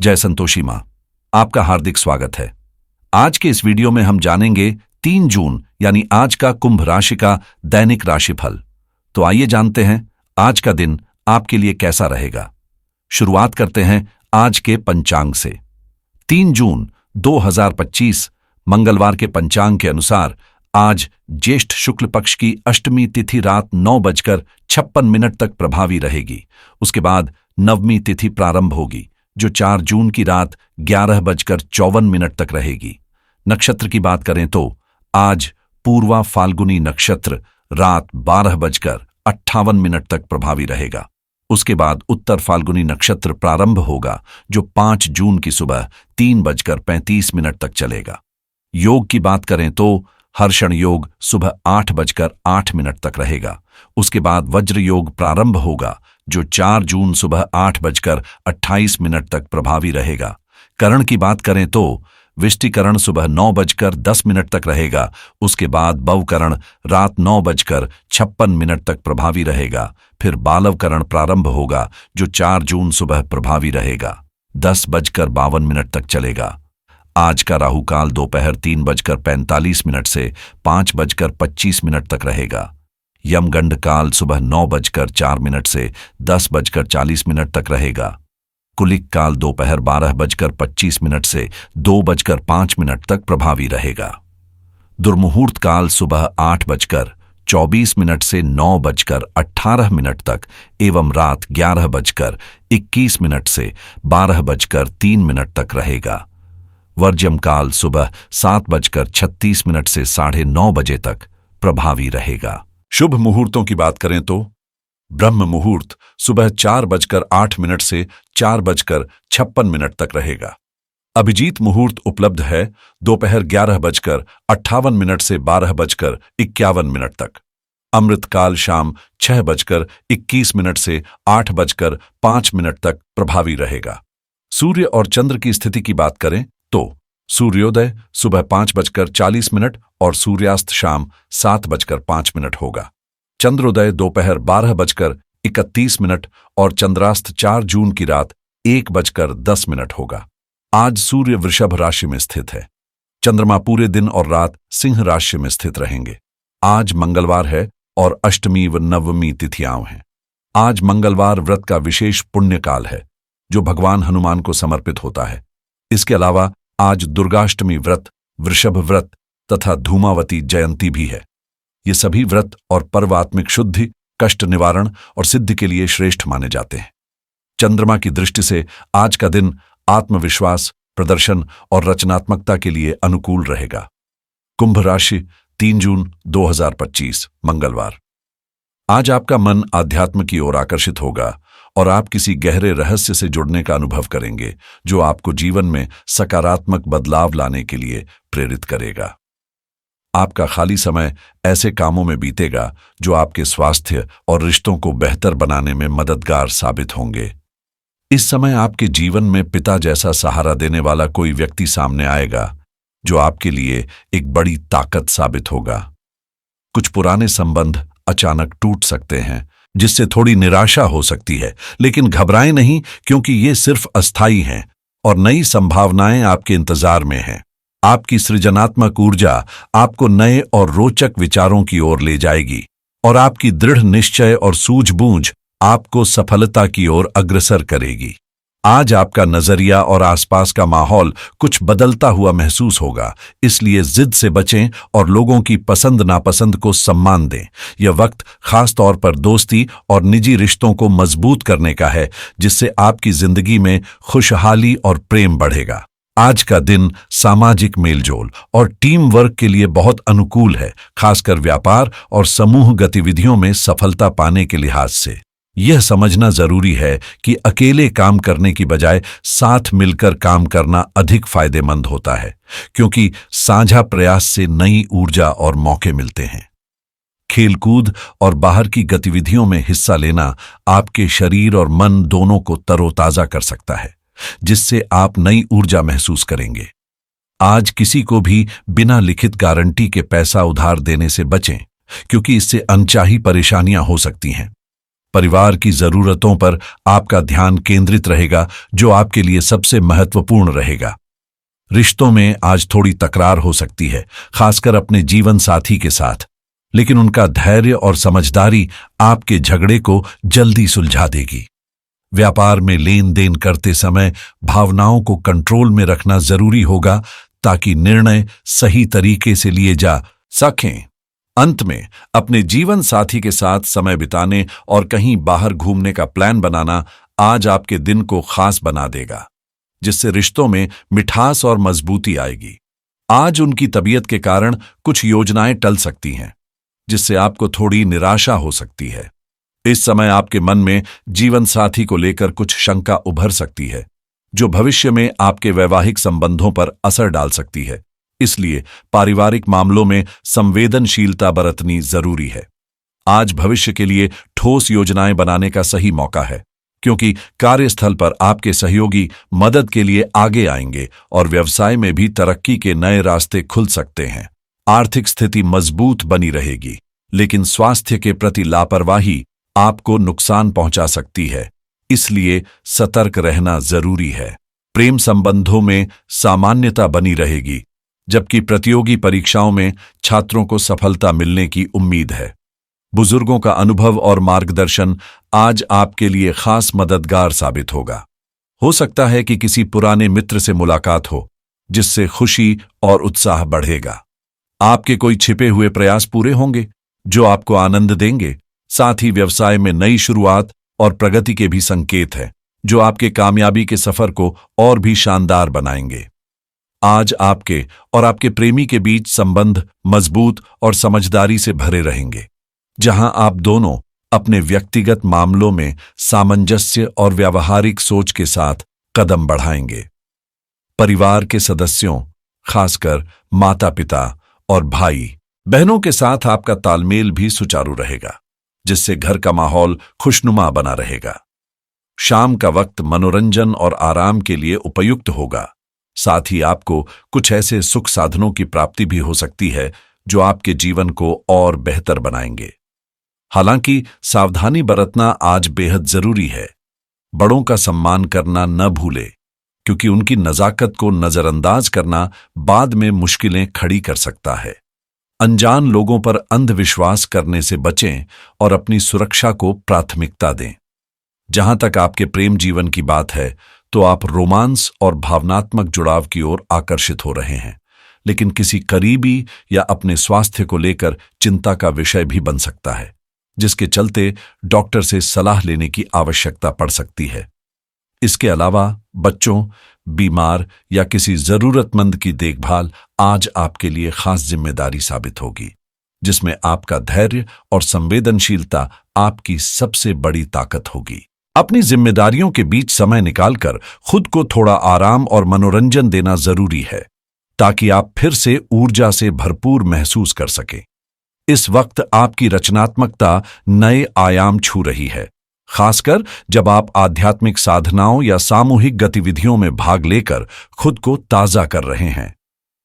जय संतोषी माँ, आपका हार्दिक स्वागत है। आज के इस वीडियो में हम जानेंगे 3 जून यानी आज का कुंभ राशि का दैनिक राशिफल। तो आइए जानते हैं आज का दिन आपके लिए कैसा रहेगा। शुरुआत करते हैं आज के पंचांग से। 3 जून 2025 मंगलवार के पंचांग के अनुसार आज ज्येष्ठ शुक्ल पक्ष की अष्टमी तिथि रात 9:56 तक प्रभावी रहेगी। उसके बाद नवमी तिथि प्रारंभ होगी जो 4 जून की रात 11:54 तक रहेगी। नक्षत्र की बात करें तो आज पूर्वा फाल्गुनी नक्षत्र रात 12:58 तक प्रभावी रहेगा। उसके बाद उत्तर फाल्गुनी नक्षत्र प्रारंभ होगा जो 5 जून की सुबह 3:35 तक चलेगा। योग की बात करें तो हर्षण योग सुबह 8:08 तक रहेगा। उसके बाद वज्र योग प्रारंभ होगा जो 4 जून सुबह 8:28 तक प्रभावी रहेगा। करण की बात करें तो विष्टिकरण सुबह 9:10 तक रहेगा। उसके बाद बवकरण रात 9:56 तक प्रभावी रहेगा। फिर बालवकरण प्रारंभ होगा जो 4 जून सुबह प्रभावी रहेगा, 10:52 तक चलेगा। आज का राहुकाल दोपहर 3:45 से 5:25 तक रहेगा। यमगंड काल सुबह 9:04 से 10:40 तक रहेगा। कुलिक काल दोपहर 12:25 से 2:05 तक प्रभावी रहेगा। दुर्मुहूर्त काल सुबह 8:24 से 9:18 तक एवं रात 11:21 से 12:03 तक रहेगा। वर्ज्यम काल सुबह 7:36 से 9:30 बजे तक प्रभावी रहेगा। शुभ मुहूर्तों की बात करें तो ब्रह्म मुहूर्त सुबह 4:08 से 4:56 तक रहेगा। अभिजीत मुहूर्त उपलब्ध है दोपहर 11:58 से 12:51 तक। अमृत काल शाम 6:21 से 8:05 तक प्रभावी रहेगा। सूर्य और चंद्र की स्थिति की बात करें तो सूर्योदय सुबह 5:40 और सूर्यास्त शाम 7:05 होगा। चंद्रोदय दोपहर 12:31 और चंद्रास्त 4 जून की रात 1:10 होगा। आज सूर्य वृषभ राशि में स्थित है। चंद्रमा पूरे दिन और रात सिंह राशि में स्थित रहेंगे। आज मंगलवार है और अष्टमी व नवमी तिथियां हैं। आज मंगलवार व्रत का विशेष पुण्य काल है जो भगवान हनुमान को समर्पित होता है। इसके अलावा आज दुर्गाष्टमी व्रत, वृषभ व्रत तथा धूमावती जयंती भी है। ये सभी व्रत और पर्व आत्मिक शुद्धि, कष्ट निवारण और सिद्धि के लिए श्रेष्ठ माने जाते हैं। चंद्रमा की दृष्टि से आज का दिन आत्मविश्वास, प्रदर्शन और रचनात्मकता के लिए अनुकूल रहेगा। कुंभ राशि 3 जून 2025 मंगलवार। आज आपका मन आध्यात्म की ओर आकर्षित होगा और आप किसी गहरे रहस्य से जुड़ने का अनुभव करेंगे जो आपको जीवन में सकारात्मक बदलाव लाने के लिए प्रेरित करेगा। आपका खाली समय ऐसे कामों में बीतेगा जो आपके स्वास्थ्य और रिश्तों को बेहतर बनाने में मददगार साबित होंगे। इस समय आपके जीवन में पिता जैसा सहारा देने वाला कोई व्यक्ति सामने आएगा जो आपके लिए एक बड़ी ताकत साबित होगा। कुछ पुराने संबंध अचानक टूट सकते हैं जिससे थोड़ी निराशा हो सकती है, लेकिन घबराएं नहीं क्योंकि ये सिर्फ अस्थायी हैं और नई संभावनाएं आपके इंतजार में हैं। आपकी सृजनात्मक ऊर्जा आपको नए और रोचक विचारों की ओर ले जाएगी और आपकी दृढ़ निश्चय और सूझबूझ आपको सफलता की ओर अग्रसर करेगी। आज आपका नजरिया और आसपास का माहौल कुछ बदलता हुआ महसूस होगा, इसलिए जिद से बचें और लोगों की पसंद नापसंद को सम्मान दें। यह वक्त खास तौर पर दोस्ती और निजी रिश्तों को मजबूत करने का है जिससे आपकी जिंदगी में खुशहाली और प्रेम बढ़ेगा। आज का दिन सामाजिक मेलजोल और टीम वर्क के लिए बहुत अनुकूल है, खासकर व्यापार और समूह गतिविधियों में सफलता पाने के लिहाज से। यह समझना जरूरी है कि अकेले काम करने की बजाय साथ मिलकर काम करना अधिक फायदेमंद होता है, क्योंकि साझा प्रयास से नई ऊर्जा और मौके मिलते हैं। खेलकूद और बाहर की गतिविधियों में हिस्सा लेना आपके शरीर और मन दोनों को तरोताजा कर सकता है, जिससे आप नई ऊर्जा महसूस करेंगे। आज किसी को भी बिना लिखित गारंटी के पैसा उधार देने से बचें, क्योंकि इससे अनचाही परेशानियां हो सकती हैं। परिवार की जरूरतों पर आपका ध्यान केंद्रित रहेगा, जो आपके लिए सबसे महत्वपूर्ण रहेगा। रिश्तों में आज थोड़ी तकरार हो सकती है, खासकर अपने जीवन साथी के साथ, लेकिन उनका धैर्य और समझदारी आपके झगड़े को जल्दी सुलझा देगी। व्यापार में लेन देन करते समय भावनाओं को कंट्रोल में रखना जरूरी होगा, ताकि निर्णय सही तरीके से लिए जा सकें। अंत में अपने जीवन साथी के साथ समय बिताने और कहीं बाहर घूमने का प्लान बनाना आज आपके दिन को खास बना देगा, जिससे रिश्तों में मिठास और मजबूती आएगी। आज उनकी तबीयत के कारण कुछ योजनाएं टल सकती हैं, जिससे आपको थोड़ी निराशा हो सकती है। इस समय आपके मन में जीवन साथी को लेकर कुछ शंका उभर सकती है, जो भविष्य में आपके वैवाहिक संबंधों पर असर डाल सकती है। इसलिए पारिवारिक मामलों में संवेदनशीलता बरतनी जरूरी है। आज भविष्य के लिए ठोस योजनाएं बनाने का सही मौका है, क्योंकि कार्यस्थल पर आपके सहयोगी मदद के लिए आगे आएंगे और व्यवसाय में भी तरक्की के नए रास्ते खुल सकते हैं। आर्थिक स्थिति मजबूत बनी रहेगी, लेकिन स्वास्थ्य के प्रति लापरवाही आपको नुकसान पहुंचा सकती है, इसलिए सतर्क रहना जरूरी है। प्रेम संबंधों में सामान्यता बनी रहेगी, जबकि प्रतियोगी परीक्षाओं में छात्रों को सफलता मिलने की उम्मीद है। बुजुर्गों का अनुभव और मार्गदर्शन आज आपके लिए खास मददगार साबित होगा। हो सकता है कि किसी पुराने मित्र से मुलाकात हो, जिससे खुशी और उत्साह बढ़ेगा। आपके कोई छिपे हुए प्रयास पूरे होंगे, जो आपको आनंद देंगे। साथ ही व्यवसाय में नई शुरुआत और प्रगति के भी संकेत हैं, जो आपके कामयाबी के सफर को और भी शानदार बनाएंगे। आज आपके और आपके प्रेमी के बीच संबंध मजबूत और समझदारी से भरे रहेंगे, जहां आप दोनों अपने व्यक्तिगत मामलों में सामंजस्य और व्यावहारिक सोच के साथ कदम बढ़ाएंगे। परिवार के सदस्यों, खासकर माता-पिता और भाई बहनों के साथ आपका तालमेल भी सुचारू रहेगा, जिससे घर का माहौल खुशनुमा बना रहेगा। शाम का वक्त मनोरंजन और आराम के लिए उपयुक्त होगा। साथ ही आपको कुछ ऐसे सुख साधनों की प्राप्ति भी हो सकती है, जो आपके जीवन को और बेहतर बनाएंगे। हालांकि सावधानी बरतना आज बेहद जरूरी है। बड़ों का सम्मान करना न भूलें, क्योंकि उनकी नजाकत को नजरअंदाज करना बाद में मुश्किलें खड़ी कर सकता है। अनजान लोगों पर अंधविश्वास करने से बचें और अपनी सुरक्षा को प्राथमिकता दें। जहां तक आपके प्रेम जीवन की बात है, तो आप रोमांस और भावनात्मक जुड़ाव की ओर आकर्षित हो रहे हैं, लेकिन किसी करीबी या अपने स्वास्थ्य को लेकर चिंता का विषय भी बन सकता है, जिसके चलते डॉक्टर से सलाह लेने की आवश्यकता पड़ सकती है। इसके अलावा बच्चों, बीमार या किसी जरूरतमंद की देखभाल आज आपके लिए खास जिम्मेदारी साबित होगी, जिसमें आपका धैर्य और संवेदनशीलता आपकी सबसे बड़ी ताकत होगी। अपनी जिम्मेदारियों के बीच समय निकालकर खुद को थोड़ा आराम और मनोरंजन देना जरूरी है, ताकि आप फिर से ऊर्जा से भरपूर महसूस कर सकें। इस वक्त आपकी रचनात्मकता नए आयाम छू रही है, खासकर जब आप आध्यात्मिक साधनाओं या सामूहिक गतिविधियों में भाग लेकर खुद को ताजा कर रहे हैं।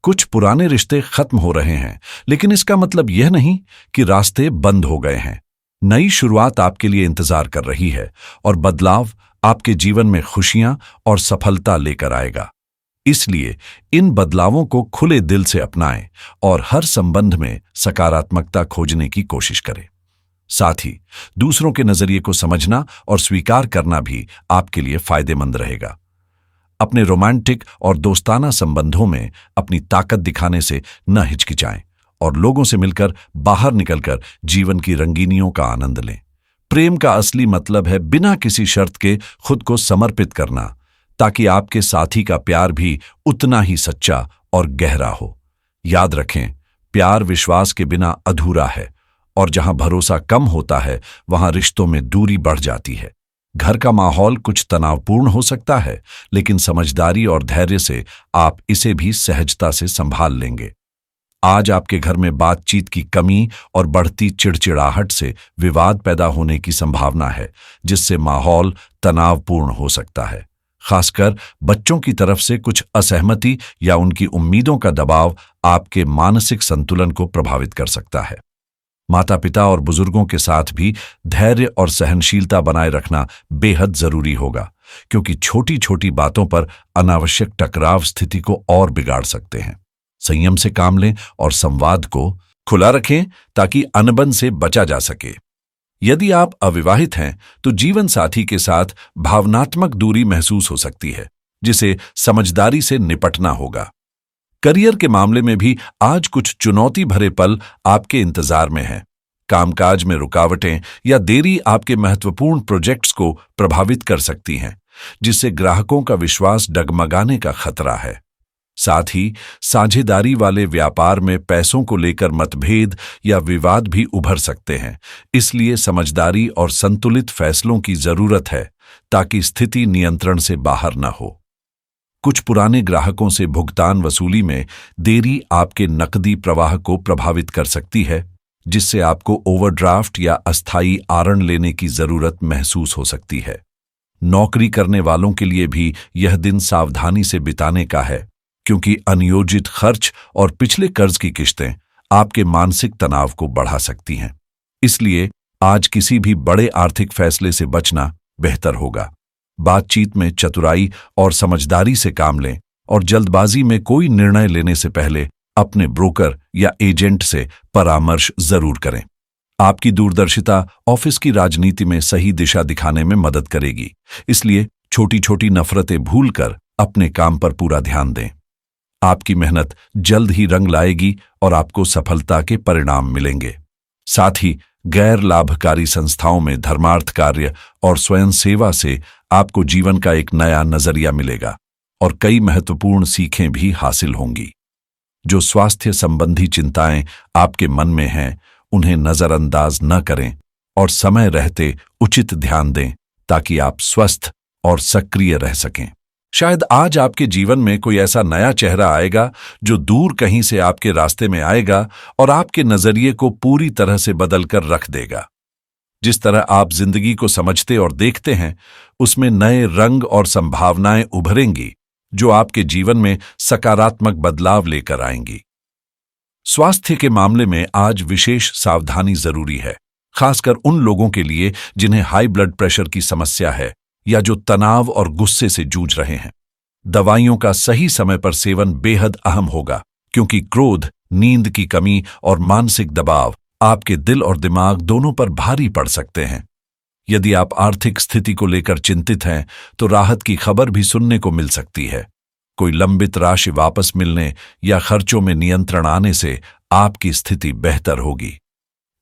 कुछ पुराने रिश्ते खत्म हो रहे हैं, लेकिन इसका मतलब यह नहीं कि रास्ते बंद हो गए हैं। नई शुरुआत आपके लिए इंतजार कर रही है और बदलाव आपके जीवन में खुशियां और सफलता लेकर आएगा। इसलिए इन बदलावों को खुले दिल से अपनाएं और हर संबंध में सकारात्मकता खोजने की कोशिश करें। साथ ही दूसरों के नजरिए को समझना और स्वीकार करना भी आपके लिए फायदेमंद रहेगा। अपने रोमांटिक और दोस्ताना संबंधों में अपनी ताकत दिखाने से न हिचकिचाएं और लोगों से मिलकर बाहर निकलकर जीवन की रंगीनियों का आनंद लें। प्रेम का असली मतलब है बिना किसी शर्त के खुद को समर्पित करना, ताकि आपके साथी का प्यार भी उतना ही सच्चा और गहरा हो। याद रखें, प्यार विश्वास के बिना अधूरा है, और जहां भरोसा कम होता है, वहां रिश्तों में दूरी बढ़ जाती है। घर का माहौल कुछ तनावपूर्ण हो सकता है, लेकिन समझदारी और धैर्य से आप इसे भी सहजता से संभाल लेंगे। आज आपके घर में बातचीत की कमी और बढ़ती चिड़चिड़ाहट से विवाद पैदा होने की संभावना है, जिससे माहौल तनावपूर्ण हो सकता है। खासकर बच्चों की तरफ से कुछ असहमति या उनकी उम्मीदों का दबाव आपके मानसिक संतुलन को प्रभावित कर सकता है। माता पिता और बुजुर्गों के साथ भी धैर्य और सहनशीलता बनाए रखना बेहद जरूरी होगा, क्योंकि छोटी छोटी बातों पर अनावश्यक टकराव स्थिति को और बिगाड़ सकते हैं। संयम से काम लें और संवाद को खुला रखें ताकि अनबन से बचा जा सके। यदि आप अविवाहित हैं तो जीवन साथी के साथ भावनात्मक दूरी महसूस हो सकती है, जिसे समझदारी से निपटना होगा। करियर के मामले में भी आज कुछ चुनौती भरे पल आपके इंतजार में हैं। कामकाज में रुकावटें या देरी आपके महत्वपूर्ण प्रोजेक्ट्स को प्रभावित कर सकती हैं, जिससे ग्राहकों का विश्वास डगमगाने का खतरा है। साथ ही साझेदारी वाले व्यापार में पैसों को लेकर मतभेद या विवाद भी उभर सकते हैं, इसलिए समझदारी और संतुलित फैसलों की जरूरत है ताकि स्थिति नियंत्रण से बाहर न हो। कुछ पुराने ग्राहकों से भुगतान वसूली में देरी आपके नकदी प्रवाह को प्रभावित कर सकती है, जिससे आपको ओवरड्राफ्ट या अस्थायी आरण लेने की जरूरत महसूस हो सकती है। नौकरी करने वालों के लिए भी यह दिन सावधानी से बिताने का है, क्योंकि अनियोजित खर्च और पिछले कर्ज की किश्तें आपके मानसिक तनाव को बढ़ा सकती हैं। इसलिए आज किसी भी बड़े आर्थिक फैसले से बचना बेहतर होगा। बातचीत में चतुराई और समझदारी से काम लें और जल्दबाजी में कोई निर्णय लेने से पहले अपने ब्रोकर या एजेंट से परामर्श जरूर करें। आपकी दूरदर्शिता ऑफिस की राजनीति में सही दिशा दिखाने में मदद करेगी, इसलिए छोटी छोटी नफरतें भूलकर अपने काम पर पूरा ध्यान दें। आपकी मेहनत जल्द ही रंग लाएगी और आपको सफलता के परिणाम मिलेंगे। साथ ही गैर लाभकारी संस्थाओं में धर्मार्थ कार्य और स्वयं सेवा से आपको जीवन का एक नया नजरिया मिलेगा और कई महत्वपूर्ण सीखें भी हासिल होंगी। जो स्वास्थ्य संबंधी चिंताएं आपके मन में हैं, उन्हें नजरअंदाज न करें और समय रहते उचित ध्यान दें ताकि आप स्वस्थ और सक्रिय रह सकें। शायद आज आपके जीवन में कोई ऐसा नया चेहरा आएगा जो दूर कहीं से आपके रास्ते में आएगा और आपके नजरिए को पूरी तरह से बदलकर रख देगा। जिस तरह आप जिंदगी को समझते और देखते हैं, उसमें नए रंग और संभावनाएं उभरेंगी जो आपके जीवन में सकारात्मक बदलाव लेकर आएंगी। स्वास्थ्य के मामले में आज विशेष सावधानी जरूरी है, खासकर उन लोगों के लिए जिन्हें हाई ब्लड प्रेशर की समस्या है या जो तनाव और गुस्से से जूझ रहे हैं। दवाइयों का सही समय पर सेवन बेहद अहम होगा, क्योंकि क्रोध, नींद की कमी और मानसिक दबाव आपके दिल और दिमाग दोनों पर भारी पड़ सकते हैं। यदि आप आर्थिक स्थिति को लेकर चिंतित हैं, तो राहत की खबर भी सुनने को मिल सकती है। कोई लंबित राशि वापस मिलने या खर्चों में नियंत्रण आने से आपकी स्थिति बेहतर होगी।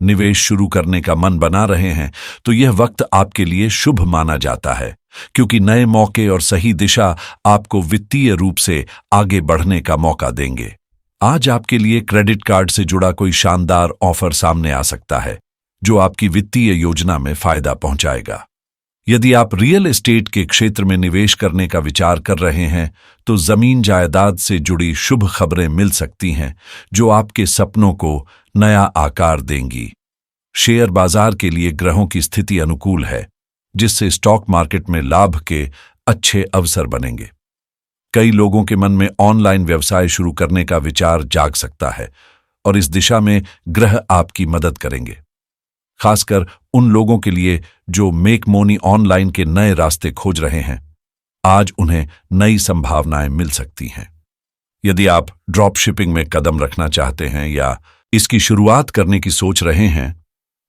निवेश शुरू करने का मन बना रहे हैं तो यह वक्त आपके लिए शुभ माना जाता है, क्योंकि नए मौके और सही दिशा आपको वित्तीय रूप से आगे बढ़ने का मौका देंगे। आज आपके लिए क्रेडिट कार्ड से जुड़ा कोई शानदार ऑफर सामने आ सकता है जो आपकी वित्तीय योजना में फायदा पहुंचाएगा। यदि आप रियल एस्टेट के क्षेत्र में निवेश करने का विचार कर रहे हैं तो जमीन जायदाद से जुड़ी शुभ खबरें मिल सकती हैं जो आपके सपनों को नया आकार देंगी। शेयर बाजार के लिए ग्रहों की स्थिति अनुकूल है, जिससे स्टॉक मार्केट में लाभ के अच्छे अवसर बनेंगे। कई लोगों के मन में ऑनलाइन व्यवसाय शुरू करने का विचार जाग सकता है और इस दिशा में ग्रह आपकी मदद करेंगे, खासकर उन लोगों के लिए जो मेक मोनी ऑनलाइन के नए रास्ते खोज रहे हैं। आज उन्हें नई संभावनाएं मिल सकती हैं। यदि आप ड्रॉप शिपिंग में कदम रखना चाहते हैं या इसकी शुरुआत करने की सोच रहे हैं,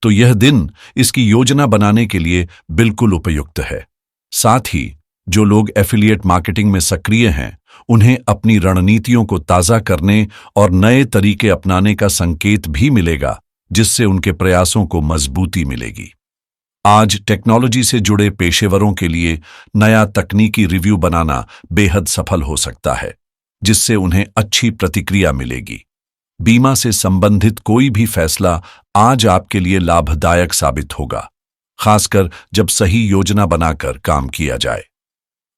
तो यह दिन इसकी योजना बनाने के लिए बिल्कुल उपयुक्त है। साथ ही जो लोग एफिलिएट मार्केटिंग में सक्रिय हैं, उन्हें अपनी रणनीतियों को ताज़ा करने और नए तरीके अपनाने का संकेत भी मिलेगा, जिससे उनके प्रयासों को मजबूती मिलेगी। आज टेक्नोलॉजी से जुड़े पेशेवरों के लिए नया तकनीकी रिव्यू बनाना बेहद सफल हो सकता है, जिससे उन्हें अच्छी प्रतिक्रिया मिलेगी। बीमा से संबंधित कोई भी फैसला आज आपके लिए लाभदायक साबित होगा, खासकर जब सही योजना बनाकर काम किया जाए।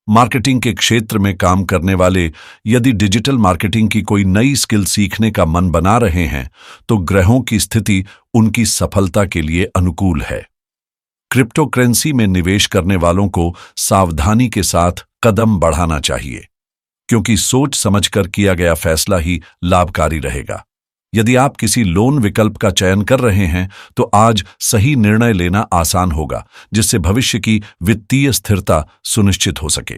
मार्केटिंग के क्षेत्र में काम करने वाले यदि डिजिटल मार्केटिंग की कोई नई स्किल सीखने का मन बना रहे हैं, तो ग्रहों की स्थिति उनकी सफलता के लिए अनुकूल है। क्रिप्टो करेंसी में निवेश करने वालों को सावधानी के साथ कदम बढ़ाना चाहिए, क्योंकि सोच समझकर किया गया फैसला ही लाभकारी रहेगा। यदि आप किसी लोन विकल्प का चयन कर रहे हैं तो आज सही निर्णय लेना आसान होगा, जिससे भविष्य की वित्तीय स्थिरता सुनिश्चित हो सके।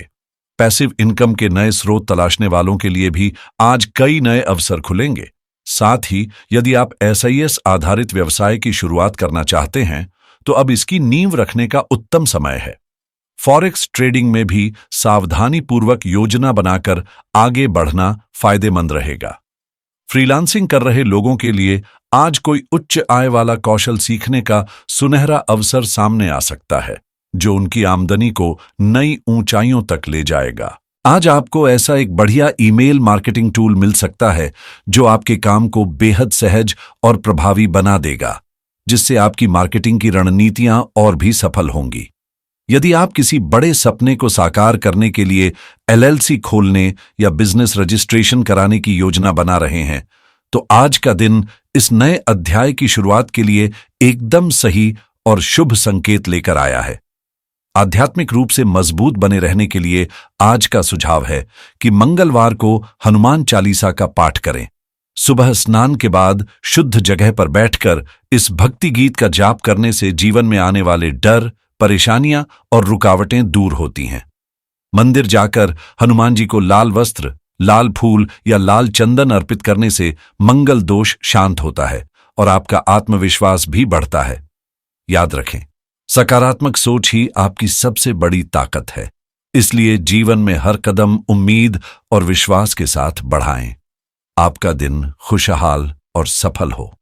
पैसिव इनकम के नए स्रोत तलाशने वालों के लिए भी आज कई नए अवसर खुलेंगे। साथ ही यदि आप एसआईएस आधारित व्यवसाय की शुरुआत करना चाहते हैं तो अब इसकी नींव रखने का उत्तम समय है। फॉरेक्स ट्रेडिंग में भी सावधानी पूर्वक योजना बनाकर आगे बढ़ना फायदेमंद रहेगा। फ्रीलांसिंग कर रहे लोगों के लिए आज कोई उच्च आय वाला कौशल सीखने का सुनहरा अवसर सामने आ सकता है, जो उनकी आमदनी को नई ऊंचाइयों तक ले जाएगा। आज आपको ऐसा एक बढ़िया ईमेल मार्केटिंग टूल मिल सकता है जो आपके काम को बेहद सहज और प्रभावी बना देगा, जिससे आपकी मार्केटिंग की रणनीतियां और भी सफल होंगी। यदि आप किसी बड़े सपने को साकार करने के लिए एलएलसी खोलने या बिजनेस रजिस्ट्रेशन कराने की योजना बना रहे हैं, तो आज का दिन इस नए अध्याय की शुरुआत के लिए एकदम सही और शुभ संकेत लेकर आया है। आध्यात्मिक रूप से मजबूत बने रहने के लिए आज का सुझाव है कि मंगलवार को हनुमान चालीसा का पाठ करें। सुबह स्नान के बाद शुद्ध जगह पर बैठकर इस भक्ति गीत का जाप करने से जीवन में आने वाले डर, परेशानियां और रुकावटें दूर होती हैं। मंदिर जाकर हनुमान जी को लाल वस्त्र, लाल फूल या लाल चंदन अर्पित करने से मंगल दोष शांत होता है और आपका आत्मविश्वास भी बढ़ता है। याद रखें, सकारात्मक सोच ही आपकी सबसे बड़ी ताकत है, इसलिए जीवन में हर कदम उम्मीद और विश्वास के साथ बढ़ाएं। आपका दिन खुशहाल और सफल हो।